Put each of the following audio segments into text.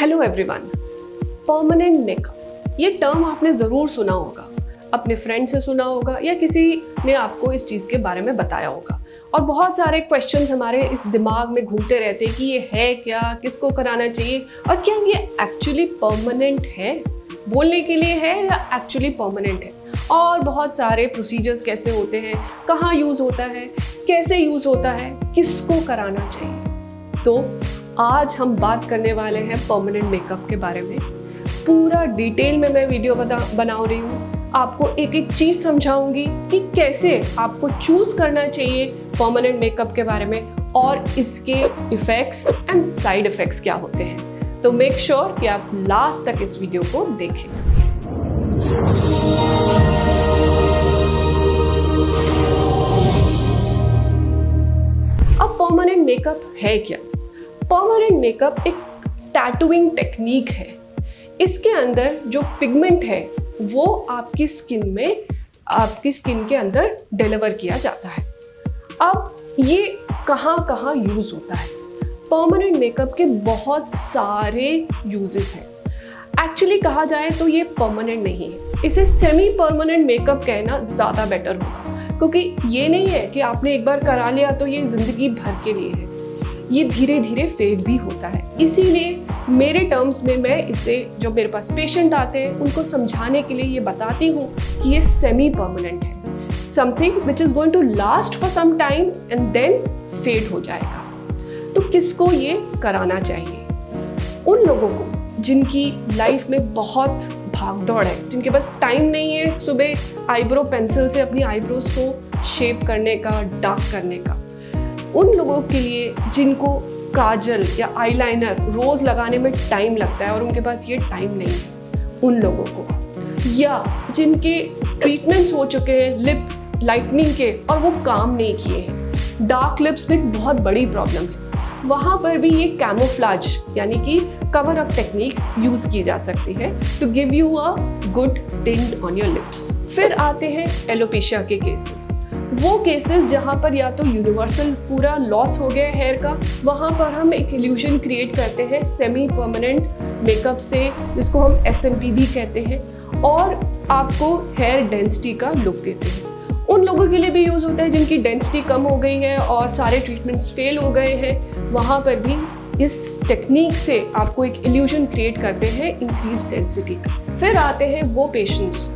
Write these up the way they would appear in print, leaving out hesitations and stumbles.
Hello everyone, permanent makeup ये term आपने ज़रूर सुना होगा, अपने फ्रेंड से सुना होगा या किसी ने आपको इस चीज़ के बारे में बताया होगा। और बहुत सारे क्वेश्चंस हमारे इस दिमाग में घूमते रहते हैं कि ये है क्या, किसको कराना चाहिए और क्या ये एक्चुअली परमानेंट है, बोलने के लिए है या एक्चुअली परमानेंट है, और बहुत सारे प्रोसीजर्स कैसे होते हैं, कहाँ यूज़ होता है, कैसे यूज़ होता है, किसको कराना चाहिए। तो आज हम बात करने वाले हैं परमानेंट मेकअप के बारे में। पूरा डिटेल में मैं वीडियो बना रही हूँ, आपको एक एक चीज़ समझाऊंगी कि कैसे आपको चूज़ करना चाहिए परमानेंट मेकअप के बारे में और इसके इफ़ेक्ट्स एंड साइड इफ़ेक्ट्स क्या होते हैं। तो मेक श्योर कि आप लास्ट तक इस वीडियो को देखें। अब परमानेंट मेकअप है क्या? परमानेंट मेकअप एक टैटूइंग टेक्निक है। इसके अंदर जो पिगमेंट है वो आपकी स्किन के अंदर डिलीवर किया जाता है। अब ये कहाँ कहाँ यूज़ होता है? परमानेंट मेकअप के बहुत सारे यूजेस हैं। एक्चुअली कहा जाए तो ये परमानेंट नहीं है, इसे सेमी परमानेंट मेकअप कहना ज़्यादा बेटर होगा, क्योंकि ये नहीं है कि आपने एक बार करा लिया तो ये ज़िंदगी भर के लिए है, ये धीरे धीरे फेड भी होता है। इसीलिए मेरे टर्म्स में मैं इसे, जो मेरे पास पेशेंट आते हैं उनको समझाने के लिए ये बताती हूँ कि ये सेमी परमानेंट है, something which is going to last for some time and then fade हो जाएगा। तो किसको ये कराना चाहिए? उन लोगों को जिनकी लाइफ में बहुत भाग दौड़ है, जिनके पास टाइम नहीं है सुबह आईब्रो पेंसिल से अपनी आईब्रोज को शेप करने का, डार्क करने का। उन लोगों के लिए जिनको काजल या आईलाइनर रोज लगाने में टाइम लगता है और उनके पास ये टाइम नहीं है, उन लोगों को, या जिनके ट्रीटमेंट्स हो चुके हैं लिप लाइटनिंग के और वो काम नहीं किए हैं, डार्क लिप्स में एक बहुत बड़ी प्रॉब्लम है, वहाँ पर भी ये कैमोफ्लेज यानी कि कवर अप टेक्निक यूज़ की जा सकती है to give you a good tint on your lips. फिर आते हैं एलोपेशिया के केसेस, वो केसेस जहाँ पर या तो यूनिवर्सल पूरा लॉस हो गया हेयर का, वहाँ पर हम एक इल्यूजन क्रिएट करते हैं सेमी परमानेंट मेकअप से, जिसको हम SMP भी कहते हैं, और आपको हेयर डेंसिटी का लुक देते हैं। उन लोगों के लिए भी यूज़ होता है जिनकी डेंसिटी कम हो गई है और सारे ट्रीटमेंट्स फेल हो गए हैं, वहाँ पर भी इस टेक्निक से आपको एक इल्यूजन क्रिएट करते हैं इंक्रीज डेंसिटी का। फिर आते हैं वो पेशेंट्स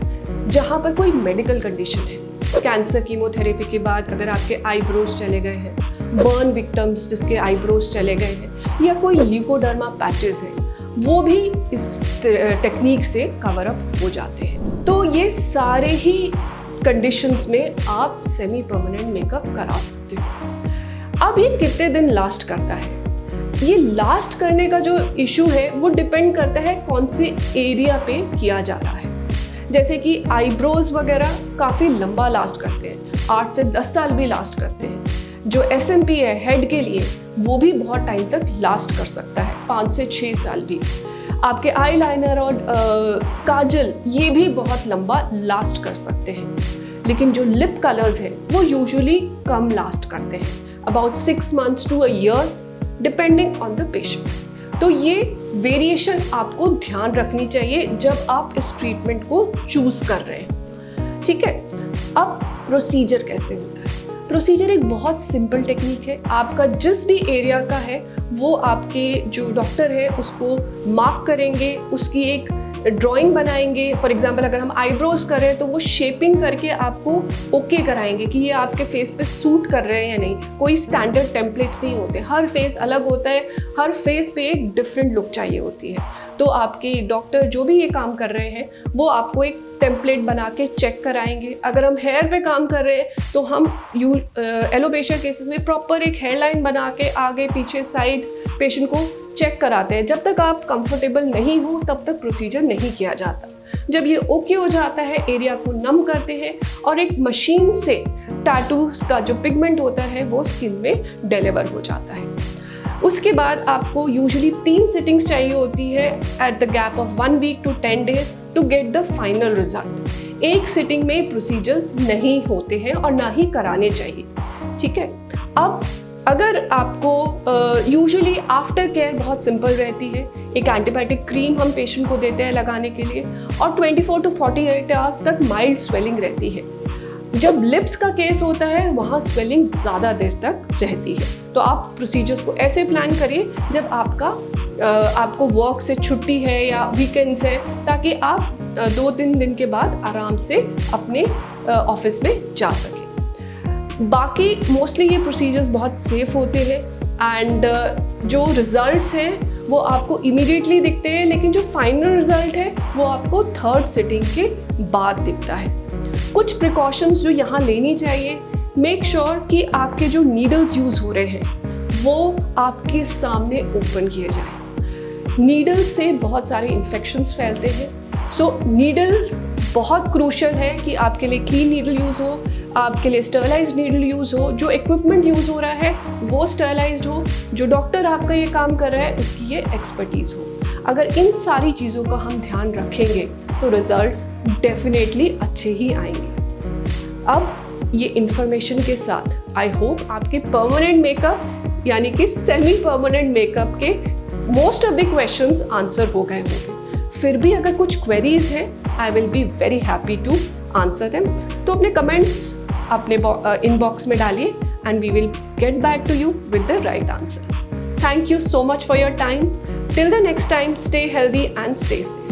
जहाँ पर कोई मेडिकल कंडीशन है, कैंसर कीमोथेरेपी के बाद अगर आपके आईब्रोज चले गए हैं, बर्न विक्टिम्स जिसके आईब्रोज चले गए हैं, या कोई ल्यूकोडर्मा पैचेस हैं, वो भी इस टेक्निक से कवर अप हो जाते हैं। तो ये सारे ही कंडीशंस में आप सेमी परमानेंट मेकअप करा सकते हो। अब ये कितने दिन लास्ट करता है? ये लास्ट करने का जो इशू है वो डिपेंड करता है कौन से एरिया पे किया जा रहा है। जैसे कि आईब्रोज वगैरह काफ़ी लंबा लास्ट करते हैं, 8 से 10 साल भी लास्ट करते हैं। जो SMP है हेड के लिए, वो भी बहुत टाइम तक लास्ट कर सकता है, 5 से 6 साल भी। आपके आईलाइनर और काजल ये भी बहुत लंबा लास्ट कर सकते हैं। लेकिन जो लिप कलर्स हैं वो यूजुअली कम लास्ट करते हैं, about 6 months to a year depending on the patient. तो ये वेरिएशन आपको ध्यान रखनी चाहिए जब आप इस ट्रीटमेंट को चूज कर रहे हैं, ठीक है। अब प्रोसीजर कैसे होता है? प्रोसीजर एक बहुत सिंपल टेक्निक है। आपका जिस भी एरिया का है वो आपके जो डॉक्टर है उसको मार्क करेंगे, उसकी एक ड्राइंग बनाएंगे। फॉर एग्जांपल अगर हम आईब्रोज कर रहे हैं तो वो शेपिंग करके आपको ओके कराएंगे कि ये आपके फेस पे सूट कर रहे हैं या नहीं। कोई स्टैंडर्ड टेम्पलेट्स नहीं होते, हर फेस अलग होता है, हर फेस पे एक डिफरेंट लुक चाहिए होती है। तो आपके डॉक्टर जो भी ये काम कर रहे हैं वो आपको एक टेम्पलेट बना के चेक कराएंगे। अगर हम हेयर पे काम कर रहे हैं तो हम एलोपेशिया केसेस में प्रॉपर एक हेयर लाइन बना के आगे पीछे साइड पेशेंट को चेक कराते हैं। जब तक आप कंफर्टेबल नहीं हो तब तक प्रोसीजर नहीं किया जाता। जब ये ओके हो जाता है, एरिया को नम करते हैं और एक मशीन से टैटू का जो पिगमेंट होता है वो स्किन में डिलीवर हो जाता है। उसके बाद आपको यूजुअली 3 सिटिंग्स चाहिए होती है at the gap of 1 week to 10 days to get the final result. एक सिटिंग में प्रोसीजर्स नहीं होते हैं और ना ही कराने चाहिए, ठीक है। अब अगर आपको यूजुअली आफ्टर केयर बहुत सिंपल रहती है, एक एंटीबायोटिक क्रीम हम पेशेंट को देते हैं लगाने के लिए, और 24 to 48 आवर्स तक माइल्ड स्वेलिंग रहती है। जब लिप्स का केस होता है वहाँ स्वेलिंग ज़्यादा देर तक रहती है। तो आप प्रोसीजर्स को ऐसे प्लान करिए जब आपको वर्क से छुट्टी है या वीकेंड्स है, ताकि आप 2-3 दिन के बाद आराम से अपने ऑफिस में जा सकें। बाकी मोस्टली ये प्रोसीजर्स बहुत सेफ होते हैं एंड जो रिजल्ट्स हैं वो आपको इमीडिएटली दिखते हैं, लेकिन जो फाइनल रिजल्ट है वो आपको 3rd सिटिंग के बाद दिखता है। कुछ प्रिकॉशंस जो यहाँ लेनी चाहिए, मेक श्योर कि आपके जो नीडल्स यूज़ हो रहे हैं वो आपके सामने ओपन किए जाए। नीडल से बहुत सारे इन्फेक्शंस फैलते हैं, सो नीडल बहुत क्रूशल है कि आपके लिए क्लीन नीडल यूज़ हो, आपके लिए स्टरलाइज्ड नीडल यूज़ हो, जो इक्विपमेंट यूज़ हो रहा है वो स्टरलाइज्ड हो, जो डॉक्टर आपका ये काम कर रहा है उसकी ये एक्सपर्टीज़ हो। अगर इन सारी चीज़ों का हम ध्यान रखेंगे तो रिजल्ट्स डेफिनेटली अच्छे ही आएंगे। अब ये इन्फॉर्मेशन के साथ आई होप आपके परमानेंट मेकअप यानी कि सेमी परमानेंट मेकअप के most of the questions answer हो गए होंगे। फिर भी अगर कुछ क्वेरीज हैं, I will be very happy to answer them. तो अपने कमेंट्स अपने इनबॉक्स में डालिए and we will get back to you with the right answers. Thank you so much for your time. Till the next time, stay healthy and stay safe.